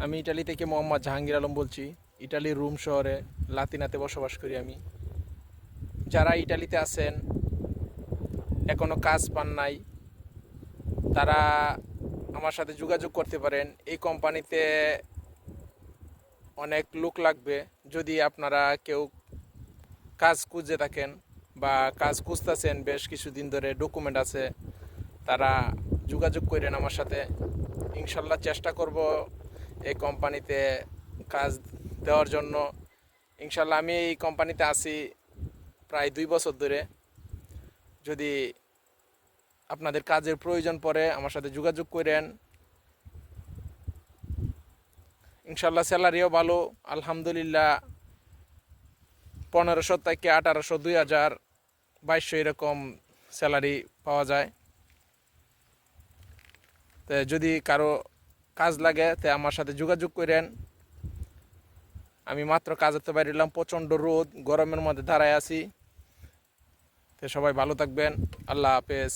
আমি ইটালি থেকে মোহাম্মদ জাহাঙ্গীর আলম বলছি। ইটালির রোম শহরে লাতিনাতে বসবাস করি আমি। যারা ইটালিতে আছেন এখনও কাজ পান নাই, তারা আমার সাথে যোগাযোগ করতে পারেন। এই কোম্পানিতে অনেক লোক লাগবে। যদি আপনারা কেউ কাজ খুঁজে থাকেন বা কাজ খুঁজতেছেন, বেশ কিছুদিন ধরে ডকুমেন্ট আছে, তারা যোগাযোগ করেন আমার সাথে। ইনশাল্লাহ চেষ্টা করব এই কোম্পানিতে কাজ দেওয়ার জন্য। ইনশাল্লাহ আমি এই কোম্পানিতে আছি প্রায় 2 বছর ধরে। যদি আপনাদের কাজের প্রয়োজন পড়ে আমার সাথে যোগাযোগ করেন। ইনশাল্লাহ স্যালারিও ভালো, আলহামদুলিল্লাহ 1500 থেকে 1800, 2000, 2200 এরকম স্যালারি পাওয়া যায়। তো যদি কারো কাজ লাগে তো আমার সাথে যোগাযোগ করেন। আমি মাত্র কাজেতে বাইরে, প্রচণ্ড রোদ, গরমের মধ্যে দাঁড়ায় আছি। তো সবাই ভালো থাকবেন। আল্লাহ হাফেজ।